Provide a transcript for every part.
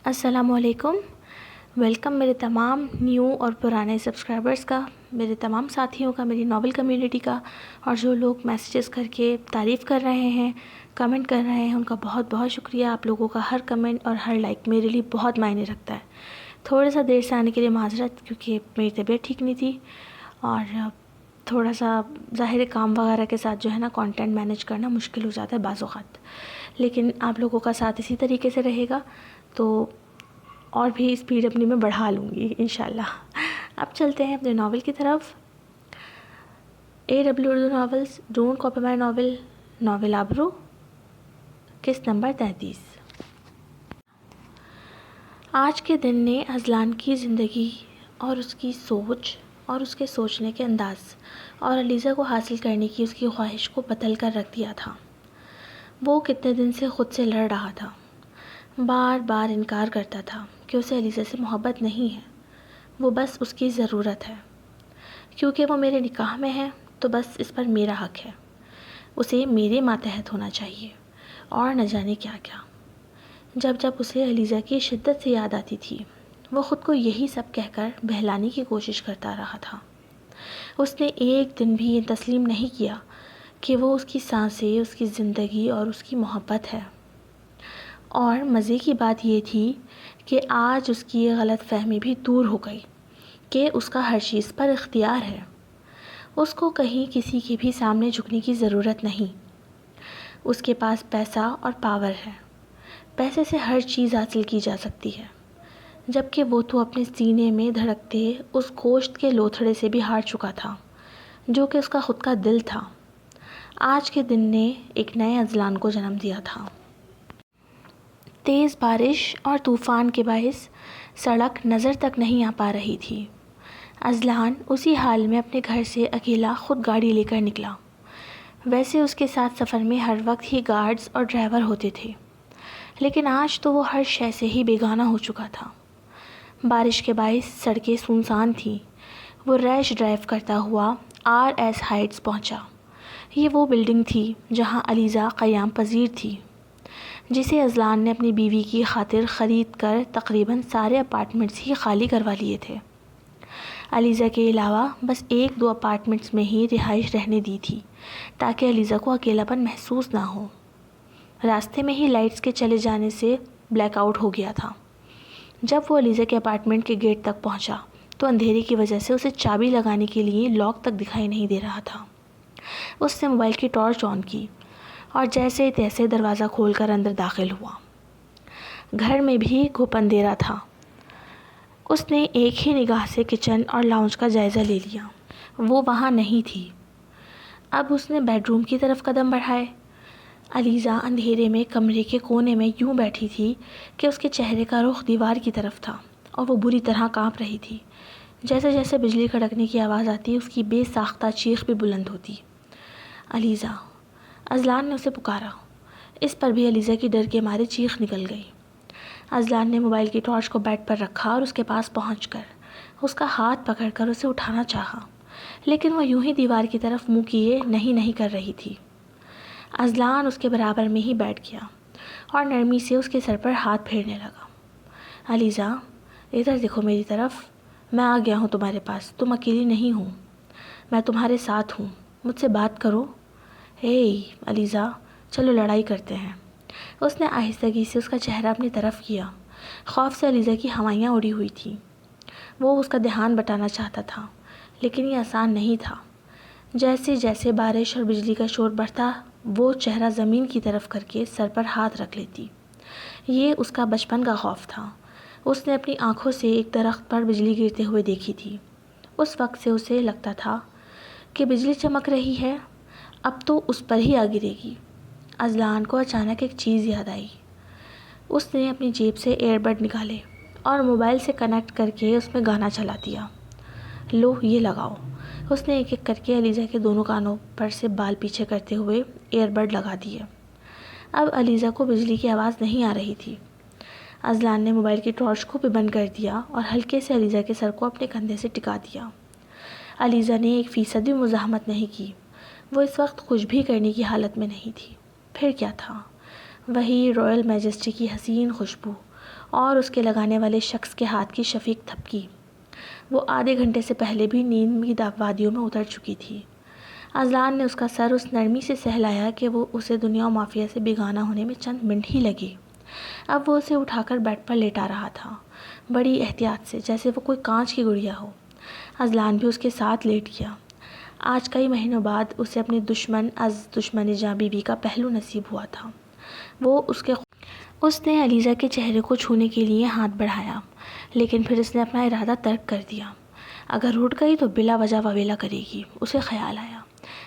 السلام علیکم. ویلکم میرے تمام نیو اور پرانے سبسکرائبرز کا، میرے تمام ساتھیوں کا، میری ناول کمیونٹی کا، اور جو لوگ میسیجز کر کے تعریف کر رہے ہیں، کمنٹ کر رہے ہیں، ان کا بہت بہت شکریہ. آپ لوگوں کا ہر کمنٹ اور ہر لائک میرے لیے بہت معنی رکھتا ہے. تھوڑا سا دیر سے آنے کے لیے معذرت، کیونکہ میری طبیعت ٹھیک نہیں تھی اور تھوڑا سا ظاہر کام وغیرہ کے ساتھ جو ہے نا کانٹینٹ مینیج کرنا مشکل ہو جاتا ہے بعض اوقات. لیکن آپ لوگوں کا ساتھ اسی طریقے سے رہے گا تو اور بھی اسپیڈ اپنی میں بڑھا لوں گی انشاءاللہ. اب چلتے ہیں اپنے ناول کی طرف. AW Urdu novels, don't copy my novel, novel آبرو، قسط نمبر 33. آج کے دن نے اذلان کی زندگی اور اس کی سوچ اور اس کے سوچنے کے انداز اور علیزہ کو حاصل کرنے کی اس کی خواہش کو بدل کر رکھ دیا تھا. وہ کتنے دن سے خود سے لڑ رہا تھا، بار بار انکار کرتا تھا کہ اسے علیزہ سے محبت نہیں ہے، وہ بس اس کی ضرورت ہے. کیونکہ وہ میرے نکاح میں ہے تو بس اس پر میرا حق ہے، اسے میرے ماتحت ہونا چاہیے، اور نہ جانے کیا کیا. جب جب اسے علیزہ کی شدت سے یاد آتی تھی، وہ خود کو یہی سب کہہ کر بہلانے کی کوشش کرتا رہا تھا. اس نے ایک دن بھی یہ تسلیم نہیں کیا کہ وہ اس کی سانسیں، اس کی زندگی اور اس کی محبت ہے. اور مزے کی بات یہ تھی کہ آج اس کی یہ غلط فہمی بھی دور ہو گئی کہ اس کا ہر چیز پر اختیار ہے. اس کو کہیں کسی کے بھی سامنے جھکنے کی ضرورت نہیں. اس کے پاس پیسہ اور پاور ہے، پیسے سے ہر چیز حاصل کی جا سکتی ہے، جبکہ وہ تو اپنے سینے میں دھڑکتے اس گوشت کے لوتھڑے سے بھی ہار چکا تھا جو کہ اس کا خود کا دل تھا. آج کے دن نے ایک نئے اذلان کو جنم دیا تھا. تیز بارش اور طوفان کے باعث سڑک نظر تک نہیں آ پا رہی تھی. اذلان اسی حال میں اپنے گھر سے اکیلا خود گاڑی لے کر نکلا. ویسے اس کے ساتھ سفر میں ہر وقت ہی گارڈز اور ڈرائیور ہوتے تھے، لیکن آج تو وہ ہر شے سے ہی بیگانہ ہو چکا تھا. بارش کے باعث سڑکیں سنسان تھیں. وہ ریش ڈرائیو کرتا ہوا RS ہائٹس پہنچا. یہ وہ بلڈنگ تھی جہاں علیزہ قیام پذیر تھی، جسے اذلان نے اپنی بیوی کی خاطر خرید کر تقریباً سارے اپارٹمنٹس ہی خالی کروا لیے تھے. علیزہ کے علاوہ بس 1-2 اپارٹمنٹس میں ہی رہائش رہنے دی تھی تاکہ علیزہ کو اکیلا پن محسوس نہ ہو. راستے میں ہی لائٹس کے چلے جانے سے بلیک آؤٹ ہو گیا تھا. جب وہ علیزہ کے اپارٹمنٹ کے گیٹ تک پہنچا تو اندھیرے کی وجہ سے اسے چابی لگانے کے لیے لاک تک دکھائی نہیں دے رہا تھا. اس نے موبائل کی ٹارچ آن کی اور جیسے تیسے دروازہ کھول کر اندر داخل ہوا. گھر میں بھی گھپ اندھیرا تھا. اس نے ایک ہی نگاہ سے کچن اور لاؤنج کا جائزہ لے لیا. وہ وہاں نہیں تھی. اب اس نے بیڈ روم کی طرف قدم بڑھائے. علیزہ اندھیرے میں کمرے کے کونے میں یوں بیٹھی تھی کہ اس کے چہرے کا رخ دیوار کی طرف تھا اور وہ بری طرح کانپ رہی تھی. جیسے جیسے بجلی کڑکنے کی آواز آتی اس کی بے ساختہ چیخ بھی بلند ہوتی. علیزہ! اذلان نے اسے پکارا. اس پر بھی علیزہ کی ڈر کے مارے چیخ نکل گئی. اذلان نے موبائل کی ٹارچ کو بیڈ پر رکھا اور اس کے پاس پہنچ کر اس کا ہاتھ پکڑ کر اسے اٹھانا چاہا، لیکن وہ یوں ہی دیوار کی طرف منہ کیے نہیں کر رہی تھی. اذلان اس کے برابر میں ہی بیٹھ گیا اور نرمی سے اس کے سر پر ہاتھ پھیرنے لگا. علیزہ، ادھر دیکھو میری طرف، میں آ گیا ہوں تمہارے پاس، تم اکیلی نہیں ہو، میں تمہارے ساتھ ہوں، مجھ سے بات کرو. علیزہ، چلو لڑائی کرتے ہیں. اس نے آہستگی سے اس کا چہرہ اپنی طرف کیا. خوف سے علیزہ کی ہوائیاں اڑی ہوئی تھیں. وہ اس کا دھیان بٹانا چاہتا تھا، لیکن یہ آسان نہیں تھا. جیسے جیسے بارش اور بجلی کا شور بڑھتا وہ چہرہ زمین کی طرف کر کے سر پر ہاتھ رکھ لیتی. یہ اس کا بچپن کا خوف تھا. اس نے اپنی آنکھوں سے ایک درخت پر بجلی گرتے ہوئے دیکھی تھی. اس وقت سے اسے لگتا تھا کہ بجلی چمک رہی ہے، اب تو اس پر ہی آ گرے گی. اذلان کو اچانک ایک چیز یاد آئی. اس نے اپنی جیب سے ایئر بڈ نکالے اور موبائل سے کنیکٹ کر کے اس میں گانا چلا دیا. لو، یہ لگاؤ. اس نے ایک ایک کر کے علیزہ کے دونوں کانوں پر سے بال پیچھے کرتے ہوئے ایئر بڈ لگا دیے. اب علیزہ کو بجلی کی آواز نہیں آ رہی تھی. اذلان نے موبائل کی ٹارچ کو بھی بند کر دیا اور ہلکے سے علیزہ کے سر کو اپنے کندھے سے ٹکا دیا. علیزہ نے 1% بھی مزاحمت نہیں کی. وہ اس وقت کچھ بھی کرنے کی حالت میں نہیں تھی. پھر کیا تھا؟ وہی رائل میجسٹی کی حسین خوشبو اور اس کے لگانے والے شخص کے ہاتھ کی شفیق تھپکی۔ وہ آدھے گھنٹے سے پہلے بھی نیند کی وادیوں میں اتر چکی تھی۔ اذلان نے اس کا سر اس نرمی سے سہلایا کہ وہ اسے دنیا و مافیا سے بیگانہ ہونے میں چند منٹ ہی لگے۔ اب وہ اسے اٹھا کر بیڈ پر لیٹا رہا تھا، بڑی احتیاط سے، جیسے وہ کوئی کانچ کی گڑیا ہو۔ اذلان بھی اس کے ساتھ لیٹ گیا۔ آج کئی مہینوں بعد اسے اپنی دشمن از دشمن جاں بی بی کا پہلو نصیب ہوا تھا۔ اس نے علیزہ کے چہرے کو چھونے کے لیے ہاتھ بڑھایا، لیکن پھر اس نے اپنا ارادہ ترک کر دیا۔ اگر اٹھ گئی تو بلا وجہ واویلا کرے گی، اسے خیال آیا۔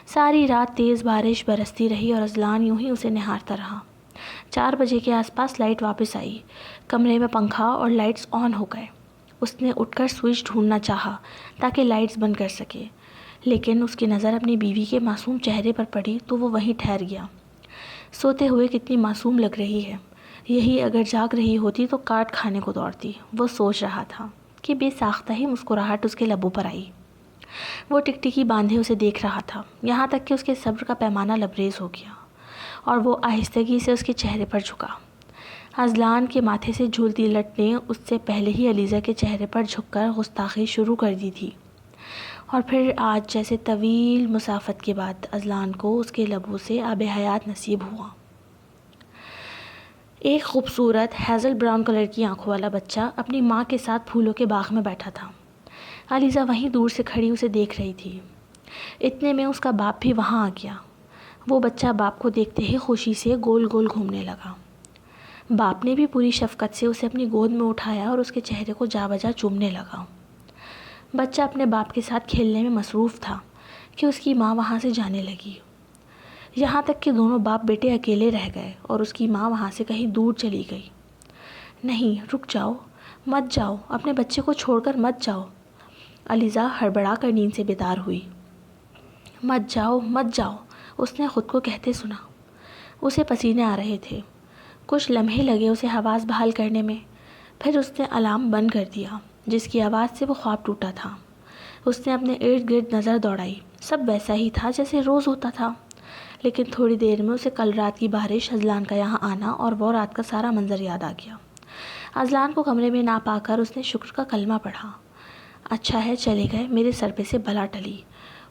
ساری رات تیز بارش برستی رہی اور اذلان یوں ہی اسے نہارتا رہا۔ 4 بجے کے آس پاس لائٹ واپس آئی، کمرے میں پنکھا اور لائٹس آن ہو گئے۔ اس نے اٹھ کر سوئچ ڈھونڈنا چاہا تاکہ لائٹس بند کر سکے، لیکن اس کی نظر اپنی بیوی کے معصوم چہرے پر پڑی تو وہ وہیں ٹھہر گیا۔ سوتے ہوئے کتنی معصوم لگ رہی ہے، یہی اگر جاگ رہی ہوتی تو کاٹ کھانے کو دوڑتی، وہ سوچ رہا تھا کہ بے ساختہ ہی مسکراہٹ اس کے لبوں پر آئی۔ وہ ٹکٹکی باندھے اسے دیکھ رہا تھا، یہاں تک کہ اس کے صبر کا پیمانہ لبریز ہو گیا اور وہ آہستگی سے اس کے چہرے پر جھکا۔ اذلان کے ماتھے سے جھولتی لٹ نے اس سے پہلے ہی علیزہ کے چہرے پر جھک کر گستاخی شروع کر دی تھی، اور پھر آج جیسے طویل مسافت کے بعد اذلان کو اس کے لبوں سے آب حیات نصیب ہوا۔ ایک خوبصورت ہیزل براؤن کلر کی آنکھوں والا بچہ اپنی ماں کے ساتھ پھولوں کے باغ میں بیٹھا تھا۔ علیزہ وہیں دور سے کھڑی اسے دیکھ رہی تھی۔ اتنے میں اس کا باپ بھی وہاں آ گیا۔ وہ بچہ باپ کو دیکھتے ہی خوشی سے گول گول گھومنے لگا۔ باپ نے بھی پوری شفقت سے اسے اپنی گود میں اٹھایا اور اس کے چہرے کو جا بجا چومنے لگا۔ بچہ اپنے باپ کے ساتھ کھیلنے میں مصروف تھا کہ اس کی ماں وہاں سے جانے لگی، یہاں تک کہ دونوں باپ بیٹے اکیلے رہ گئے اور اس کی ماں وہاں سے کہیں دور چلی گئی۔ نہیں، رک جاؤ، مت جاؤ، اپنے بچے کو چھوڑ کر مت جاؤ۔ علیزہ ہڑبڑا کر نیند سے بیدار ہوئی۔ مت جاؤ، مت جاؤ، اس نے خود کو کہتے سنا۔ اسے پسینے آ رہے تھے۔ کچھ لمحے لگے اسے حواس بحال کرنے میں، پھر اس نے الارم بند کر دیا جس کی آواز سے وہ خواب ٹوٹا تھا۔ اس نے اپنے ارد گرد نظر دوڑائی، سب ویسا ہی تھا جیسے روز ہوتا تھا، لیکن تھوڑی دیر میں اسے کل رات کی بارش، اذلان کا یہاں آنا اور وہ رات کا سارا منظر یاد آ گیا۔ اذلان کو کمرے میں نہ پا کر اس نے شکر کا کلمہ پڑھا۔ اچھا ہے چلے گئے، میرے سر پہ سے بلا ٹلی۔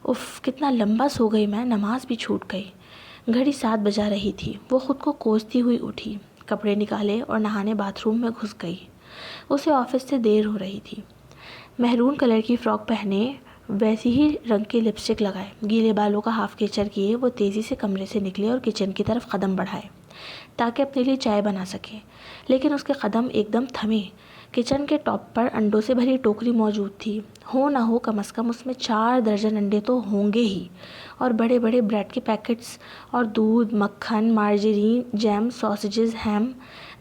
اف، کتنا لمبا سو گئی میں، نماز بھی چھوٹ گئی۔ گھڑی 7 بجا رہی تھی۔ وہ خود کو کوستی ہوئی اٹھی، کپڑے نکالے اور نہانے باتھ روم میں گھس گئی۔ اسے آفس سے دیر ہو رہی تھی۔ مہرون کلر کی فراک پہنے، ویسی ہی رنگ کی لپسٹک لگائے، گیلے بالوں کا ہاف کیچر کیے، وہ تیزی سے کمرے سے نکلے اور کچن کی طرف قدم بڑھائے تاکہ اپنے لیے چائے بنا سکے، لیکن اس کے قدم ایک دم تھمے۔ کچن کے ٹاپ پر انڈوں سے بھری ٹوکری موجود تھی، ہو نہ ہو کم از کم اس میں 4 درجن انڈے تو ہوں گے ہی، اور بڑے بڑے بریڈ کے پیکٹس اور دودھ، مکھن، مارجرین، جیم، ساسیجز، ہیم،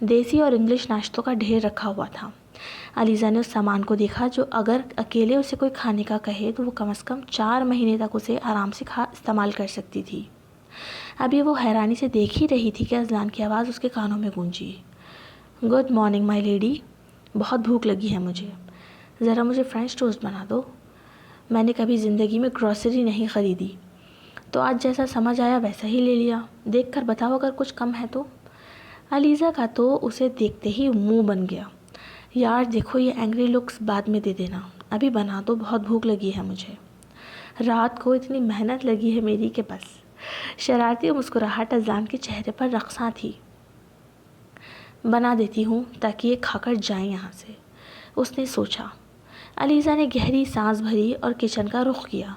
دیسی اور انگلش ناشتوں کا ڈھیر رکھا ہوا تھا۔ علیزہ نے اس سامان کو دیکھا جو اگر اکیلے اسے کوئی کھانے کا کہے تو وہ کم از کم 4 مہینے تک اسے آرام سے استعمال کر سکتی تھی۔ ابھی وہ حیرانی سے دیکھ ہی رہی تھی کہ اذلان کی آواز اس کے کانوں میں گونجی۔ گڈ مارننگ مائی لیڈی، بہت بھوک لگی ہے مجھے، ذرا مجھے فرینچ ٹوسٹ بنا دو۔ میں نے کبھی زندگی میں گروسری نہیں خریدی، تو آج جیسا سمجھ آیا ویسا ہی لے لیا۔ دیکھ کر بتاؤ اگر کچھ کم ہے تو۔ علیزہ کا تو اسے دیکھتے ہی منہ بن گیا۔ یار دیکھو، یہ اینگری لکس بعد میں دے دینا، ابھی بنا دو، بہت بھوک لگی ہے مجھے۔ رات کو اتنی محنت لگی ہے میری کہ بس۔ شرارتی مسکراہٹ اذلان کے چہرے پر رقصاں تھی۔ بنا دیتی ہوں تاکہ یہ کھا کر جائیں یہاں سے، اس نے سوچا۔ علیزہ نے گہری سانس بھری اور کچن کا رخ کیا۔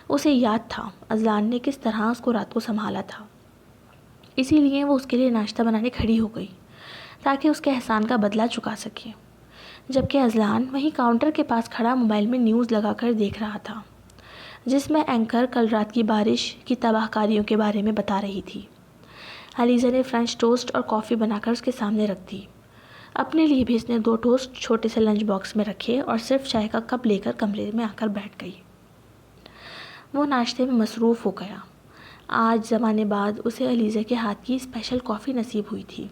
اسے یاد تھا اذلان نے کس طرح اس کو رات کو سنبھالا تھا، اسی لیے وہ اس کے لیے ناشتہ بنانے کھڑی ہو گئی تاکہ اس کے احسان کا بدلہ چکا سکے، جبکہ اذلان وہیں کاؤنٹر کے پاس کھڑا موبائل میں نیوز لگا کر دیکھ رہا تھا، جس میں اینکر کل رات کی بارش کی تباہ کاریوں کے بارے میں بتا رہی تھی۔ علیزہ نے فرینچ ٹوسٹ اور کافی بنا کر اس کے سامنے رکھ دی۔ اپنے لیے بھی اس نے 2 ٹوسٹ چھوٹے سے لنچ باکس میں رکھے اور صرف چائے کا کپ لے کر کمرے میں آ کر بیٹھ گئی۔ وہ ناشتے میں مصروف ہو گیا۔ آج زمانے بعد اسے علیزہ کے ہاتھ کی اسپیشل کافی نصیب ہوئی تھی۔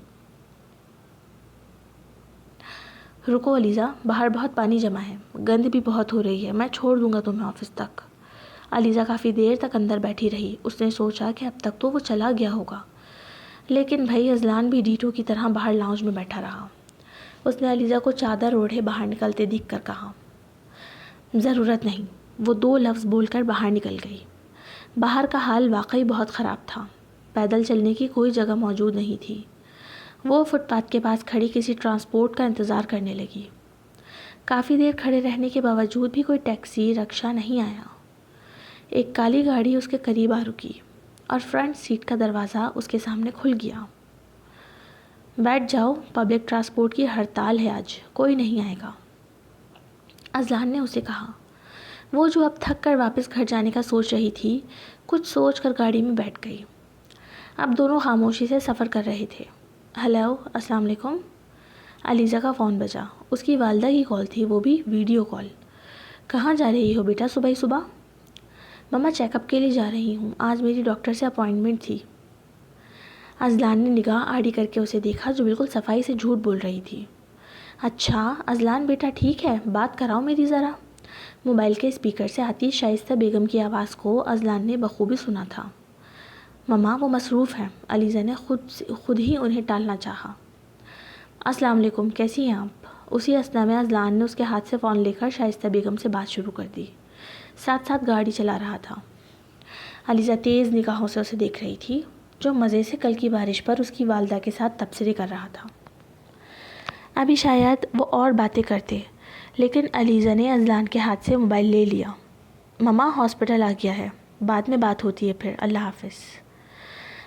رکو علیزہ، باہر بہت پانی جمع ہے، گند بھی بہت ہو رہی ہے، میں چھوڑ دوں گا تمہیں آفس تک۔ علیزہ کافی دیر تک اندر بیٹھی رہی۔ اس نے سوچا کہ اب تک تو وہ چلا گیا ہوگا، لیکن بھائی اذلان بھی ڈیٹو کی طرح باہر لاؤنج میں بیٹھا رہا۔ اس نے علیزہ کو چادر اوڑھے باہر نکلتے دیکھ کر کہا۔ ضرورت نہیں، وہ 2 لفظ بول کر باہر نکل گئی۔ باہر کا حال واقعی بہت خراب تھا، پیدل چلنے کی کوئی جگہ موجود نہیں تھی۔ وہ فٹ پاتھ کے پاس کھڑی کسی ٹرانسپورٹ کا انتظار کرنے لگی۔ کافی دیر کھڑے رہنے کے باوجود بھی کوئی ٹیکسی رکشہ نہیں آیا۔ ایک کالی گاڑی اس کے قریب آ رکی اور فرنٹ سیٹ کا دروازہ اس کے سامنے کھل گیا۔ بیٹھ جاؤ، پبلک ٹرانسپورٹ کی ہڑتال ہے آج، کوئی نہیں آئے گا، اذلان نے اسے کہا۔ وہ جو اب تھک کر واپس گھر جانے کا سوچ رہی تھی، کچھ سوچ کر گاڑی میں بیٹھ گئی۔ اب دونوں خاموشی سے سفر کر رہے تھے۔ ہیلو، السلام علیکم۔ علیزہ کا فون بجا۔ اس کی والدہ کی کال تھی، وہ بھی ویڈیو کال۔ کہاں جا رہی ہو بیٹا صبح ہی صبح؟ مما چیک اپ کے لیے جا رہی ہوں، آج میری ڈاکٹر سے اپوائنٹمنٹ تھی۔ اذلان نے نگاہ آڑی کر کے اسے دیکھا جو بالکل صفائی سے جھوٹ بول رہی تھی۔ اچھا اذلان بیٹا ٹھیک ہے، بات کراؤ میری ذرا۔ موبائل کے اسپیکر سے آتی شائستہ بیگم کی آواز کو اذلان نے بخوبی سنا تھا۔ مما وہ مصروف ہیں، علیزہ نے خود ہی انہیں ٹالنا چاہا۔ السلام علیکم، کیسی ہیں آپ؟ اسی اثنا میں اذلان نے اس کے ہاتھ سے فون لے کر شائستہ بیگم سے بات شروع کر دی، ساتھ ساتھ گاڑی چلا رہا تھا۔ علیزہ تیز نگاہوں سے اسے دیکھ رہی تھی، جو مزے سے کل کی بارش پر اس کی والدہ کے ساتھ تبصرے کر رہا تھا۔ ابھی شاید وہ اور باتیں کرتے، لیکن علیزہ نے اذلان کے ہاتھ سے موبائل لے لیا۔ مما ہاسپٹل آ گیا ہے، بعد میں بات ہوتی ہے پھر، اللہ حافظ۔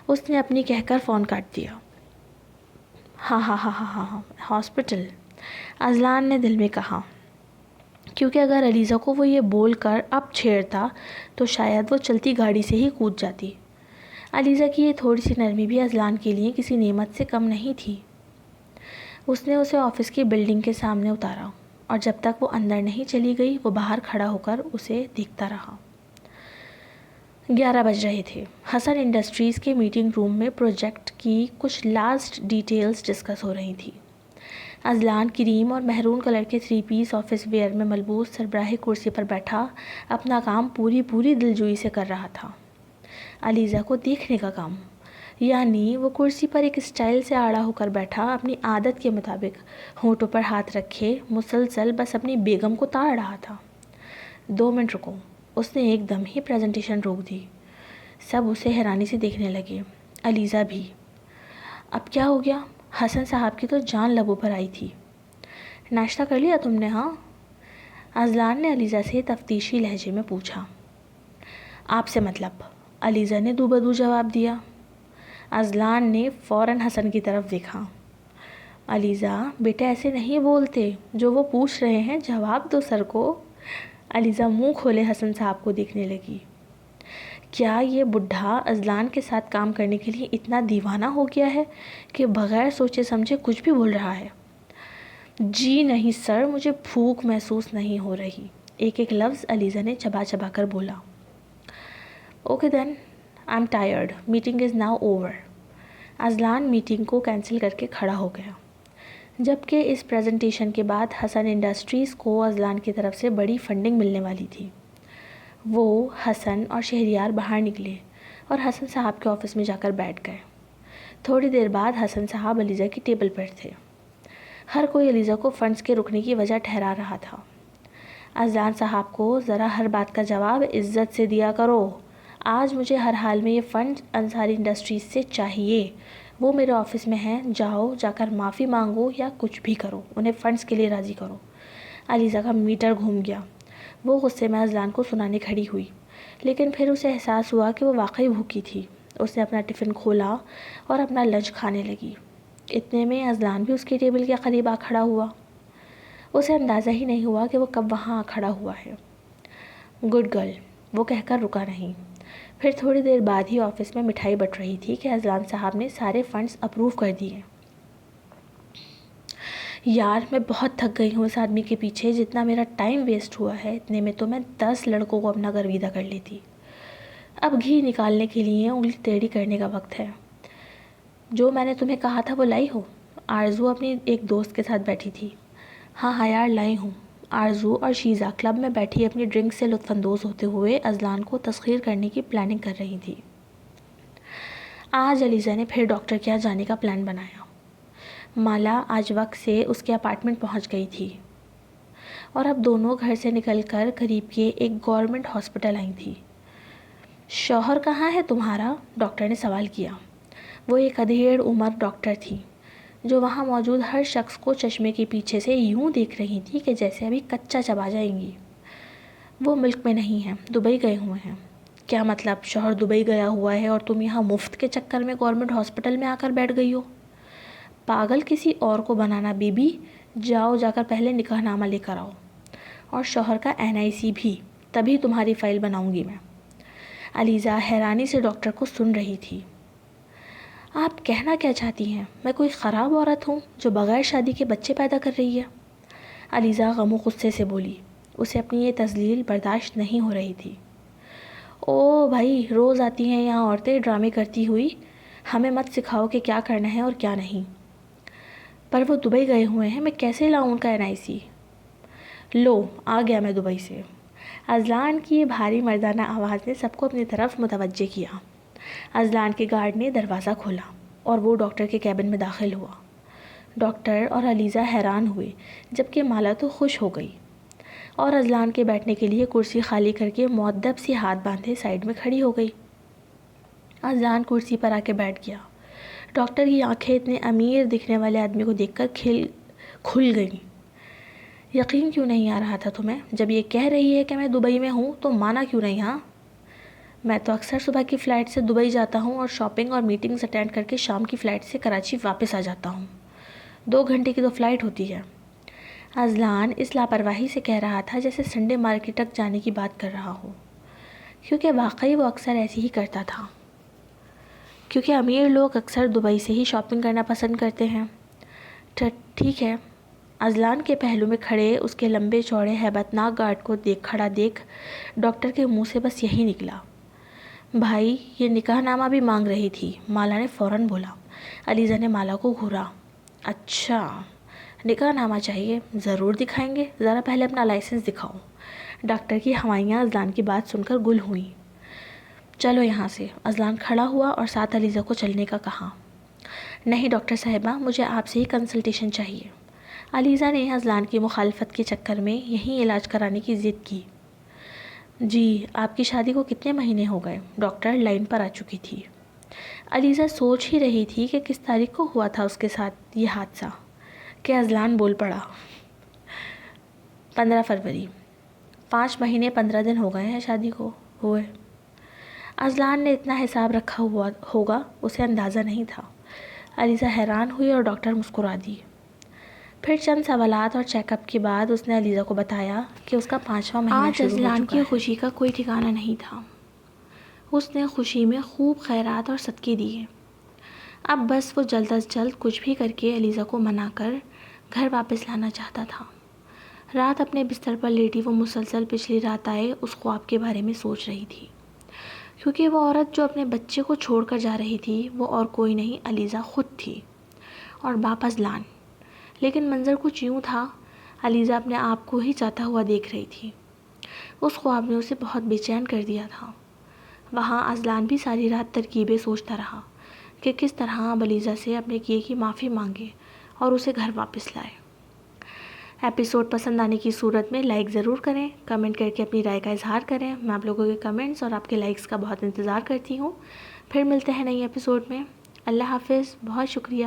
اس نے اپنی کہہ کر فون کاٹ دیا۔ ہاں ہاں ہاں ہاں ہاں ہاسپٹل، اذلان نے دل میں کہا، کیونکہ اگر علیزہ کو وہ یہ بول کر اب چھیڑتا تو شاید وہ چلتی گاڑی سے ہی کود جاتی۔ علیزہ کی یہ تھوڑی سی نرمی بھی اذلان کے لیے کسی نعمت سے کم نہیں تھی۔ اس نے اسے آفس کی بلڈنگ کے سامنے اتارا اور جب تک وہ اندر نہیں چلی گئی وہ باہر کھڑا ہو کر اسے دیکھتا رہا۔ 11 بج رہے تھے۔ حسن انڈسٹریز کے میٹنگ روم میں پروجیکٹ کی کچھ لاسٹ ڈیٹیلز ڈسکس ہو رہی تھی۔ اذلان کریم اور مہرون کلر کے 3 پیس آفس ویئر میں ملبوس سربراہی کرسی پر بیٹھا اپنا کام پوری دلجوئی سے کر رہا تھا۔ علیزہ کو دیکھنے کا کام، یعنی وہ کرسی پر ایک اسٹائل سے آڑا ہو کر بیٹھا اپنی عادت کے مطابق ہونٹوں پر ہاتھ رکھے مسلسل بس اپنی بیگم کو تاڑ رہا تھا۔ 2 منٹ رکو، اس نے ایک دم ہی پریزنٹیشن روک دی۔ سب اسے حیرانی سے دیکھنے لگے، علیزہ بھی۔ اب کیا ہو گیا؟ حسن صاحب کی تو جان لبوں پر آئی تھی۔ ناشتہ کر لیا تم نے؟ ہاں، اذلان نے علیزہ سے تفتیشی لہجے میں پوچھا۔ آپ سے مطلب، علیزہ نے دو بدو جواب دیا۔ اذلان نے فوراً حسن کی طرف دیکھا۔ علیزہ بیٹے ایسے نہیں بولتے، جو وہ پوچھ رہے ہیں جواب دو سر کو۔ علیزہ منہ کھولے حسن صاحب کو دیکھنے لگی۔ کیا یہ بڈھا اذلان کے ساتھ کام کرنے کے لیے اتنا دیوانہ ہو گیا ہے کہ بغیر سوچے سمجھے کچھ بھی بول رہا ہے؟ جی نہیں سر، مجھے بھوک محسوس نہیں ہو رہی، ایک لفظ علیزہ نے چبا چبا کر بولا۔ Okay then, I am tired, meeting is now over. Azlan meeting کو کینسل کر کے کھڑا ہو گیا، جبکہ اس پریزنٹیشن کے بعد حسن انڈسٹریز کو اذلان کی طرف سے بڑی فنڈنگ ملنے والی تھی۔ وہ، حسن اور شہریار باہر نکلے اور حسن صاحب کے آفس میں جا کر بیٹھ گئے۔ تھوڑی دیر بعد حسن صاحب علیزہ کی ٹیبل پر تھے۔ ہر کوئی علیزہ کو فنڈز کے رکنے کی وجہ ٹھہرا رہا تھا۔ اذلان صاحب کو ذرا ہر بات کا جواب عزت سے دیا کرو، آج مجھے ہر حال میں یہ فنڈ انصاری انڈسٹریز سے چاہیے، وہ میرے آفس میں ہیں، جاؤ جا کر معافی مانگو یا کچھ بھی کرو، انہیں فنڈز کے لیے راضی کرو۔ علیزہ کا میٹر گھوم گیا۔ وہ غصے میں اذلان کو سنانے کھڑی ہوئی، لیکن پھر اسے احساس ہوا کہ وہ واقعی بھوکی تھی۔ اس نے اپنا ٹفن کھولا اور اپنا لنچ کھانے لگی۔ اتنے میں اذلان بھی اس کی ٹیبل کے قریب آ کھڑا ہوا۔ اسے اندازہ ہی نہیں ہوا کہ وہ کب وہاں آ کھڑا ہوا ہے۔ گڈ گرل، وہ کہہ کر رکا نہیں۔ پھر تھوڑی دیر بعد ہی آفس میں مٹھائی بٹ رہی تھی کہ اذلان صاحب نے سارے فنڈز اپروو کر دیے۔ یار میں بہت تھک گئی ہوں اس آدمی کے پیچھے، جتنا میرا ٹائم ویسٹ ہوا ہے اتنے میں تو میں 10 لڑکوں کو اپنا گرویدہ کر لیتی۔ اب گھی نکالنے کے لیے انگلی ٹیڑھی کرنے کا وقت ہے۔ جو میں نے تمہیں کہا تھا وہ لائی ہو؟ آرزو اپنی ایک دوست کے ساتھ بیٹھی تھی۔ ہاں ہاں یار لائی ہوں۔ آرزو اور شیزا کلب میں بیٹھی اپنی ڈرنک سے لطف اندوز ہوتے ہوئے اذلان کو تسخیر کرنے کی پلاننگ کر رہی تھی۔ آج علیزہ نے پھر ڈاکٹر کے یہاں جانے کا پلان بنایا۔ مالا آج وقت سے اس کے اپارٹمنٹ پہنچ گئی تھی اور اب دونوں گھر سے نکل کر قریب کے ایک گورنمنٹ ہاسپٹل آئی تھی۔ شوہر کہاں ہے تمہارا؟ ڈاکٹر نے سوال کیا۔ وہ ایک ادھیڑ عمر ڈاکٹر تھی جو وہاں موجود ہر شخص کو چشمے کے پیچھے سے یوں دیکھ رہی تھی کہ جیسے ابھی کچا چبا جائیں گی۔ وہ ملک میں نہیں ہیں، دبئی گئے ہوئے ہیں۔ کیا مطلب؟ شوہر دبئی گیا ہوا ہے اور تم یہاں مفت کے چکر میں گورنمنٹ ہاسپٹل میں آ کر بیٹھ گئی ہو؟ پاگل کسی اور کو بنانا بی بی، جاؤ جا کر پہلے نکاح نامہ لے کر آؤ، اور شوہر کا NIC بھی، تبھی تمہاری فائل بناؤں گی میں۔ علیزہ حیرانی سے ڈاکٹر کو سن رہی تھی۔ آپ کہنا کیا چاہتی ہیں؟ میں کوئی خراب عورت ہوں جو بغیر شادی کے بچے پیدا کر رہی ہے؟ علیزہ غم و غصے سے بولی۔ اسے اپنی یہ تذلیل برداشت نہیں ہو رہی تھی۔ او بھائی، روز آتی ہیں یہاں عورتیں ڈرامے کرتی ہوئی، ہمیں مت سکھاؤ کہ کیا کرنا ہے اور کیا نہیں۔ پر وہ دبئی گئے ہوئے ہیں، میں کیسے لاؤں ان کا NIC؟ لو، آ گیا میں دبئی سے۔ اذلان کی یہ بھاری مردانہ آواز نے سب کو اپنی طرف متوجہ کیا۔ اذلان کے گارڈ نے دروازہ کھولا اور وہ ڈاکٹر کے کیبن میں داخل ہوا۔ ڈاکٹر اور علیزہ حیران ہوئے، جبکہ مالا تو خوش ہو گئی اور اذلان کے بیٹھنے کے لیے کرسی خالی کر کے مؤدب سی ہاتھ باندھے سائڈ میں کھڑی ہو گئی۔ اذلان کرسی پر آ کے بیٹھ گیا۔ ڈاکٹر کی آنکھیں اتنے امیر دکھنے والے آدمی کو دیکھ کر کھل گئیں۔ یقین کیوں نہیں آ رہا تھا تمہیں؟ جب یہ کہہ رہی ہے کہ میں دبئی میں ہوں تو مانا کیوں نہیں؟ ہاں، میں تو اکثر صبح کی فلائٹ سے دبئی جاتا ہوں اور شاپنگ اور میٹنگز اٹینڈ کر کے شام کی فلائٹ سے کراچی واپس آ جاتا ہوں۔ 2 گھنٹے کی تو فلائٹ ہوتی ہے۔ اذلان اس لاپرواہی سے کہہ رہا تھا جیسے سنڈے مارکیٹ تک جانے کی بات کر رہا ہو، کیونکہ واقعی وہ اکثر ایسے ہی کرتا تھا، کیونکہ امیر لوگ اکثر دبئی سے ہی شاپنگ کرنا پسند کرتے ہیں۔ ٹھیک ہے۔ اذلان کے پہلو میں کھڑے اس کے لمبے چوڑے ہیبت ناک گارڈ کو دیکھ ڈاکٹر کے منہ سے بس یہی نکلا، بھائی یہ نکاح نامہ بھی مانگ رہی تھی، مالا نے فوراً بولا۔ علیزہ نے مالا کو گھورا۔ اچھا، نکاح نامہ چاہیے، ضرور دکھائیں گے، ذرا پہلے اپنا لائسنس دکھاؤ۔ ڈاکٹر کی ہوائیاں اذلان کی بات سن کر گل ہوئیں۔ چلو یہاں سے۔ اذلان کھڑا ہوا اور ساتھ علیزہ کو چلنے کا کہا۔ نہیں ڈاکٹر صاحبہ، مجھے آپ سے ہی کنسلٹیشن چاہیے۔ علیزہ نے اذلان کی مخالفت کے چکر میں یہیں علاج کرانے کی ضد کی۔ جی، آپ کی شادی کو کتنے مہینے ہو گئے؟ ڈاکٹر لائن پر آ چکی تھی۔ علیزہ سوچ ہی رہی تھی کہ کس تاریخ کو ہوا تھا اس کے ساتھ یہ حادثہ کہ اذلان بول پڑا۔ 15 فروری۔ 5 مہینے 15 دن ہو گئے ہیں شادی کو ہوئے۔ اذلان نے اتنا حساب رکھا ہوا ہوگا، اسے اندازہ نہیں تھا۔ علیزہ حیران ہوئی اور ڈاکٹر مسکرا دی۔ پھر چند سوالات اور چیک اپ کے بعد اس نے علیزہ کو بتایا کہ اس کا 5واں مہینہ آج شروع ہو اذلان چکا کی ہے۔ خوشی کا کوئی ٹھکانہ نہیں تھا۔ اس نے خوشی میں خوب خیرات اور صدقے دیے۔ اب بس وہ جلد از جلد کچھ بھی کر کے علیزہ کو منا کر گھر واپس لانا چاہتا تھا۔ رات اپنے بستر پر لیٹی وہ مسلسل پچھلی رات آئے اس خواب کے بارے میں سوچ رہی تھی، کیونکہ وہ عورت جو اپنے بچے کو چھوڑ کر جا رہی تھی وہ اور کوئی نہیں علیزہ خود تھی، اور باپ اذلان۔ لیکن منظر کچھ یوں تھا، علیزہ اپنے آپ کو ہی جاتا ہوا دیکھ رہی تھی۔ اس خواب نے اسے بہت بے چین کر دیا تھا۔ وہاں اذلان بھی ساری رات ترکیبیں سوچتا رہا کہ کس طرح اب علیزہ سے اپنے کیے کی معافی مانگے اور اسے گھر واپس لائے۔ ایپیسوڈ پسند آنے کی صورت میں لائک ضرور کریں، کمنٹ کر کے اپنی رائے کا اظہار کریں۔ میں آپ لوگوں کے کمنٹس اور آپ کے لائکس کا بہت انتظار کرتی ہوں۔ پھر ملتے ہیں نئی ایپیسوڈ میں۔ اللہ حافظ، بہت شکریہ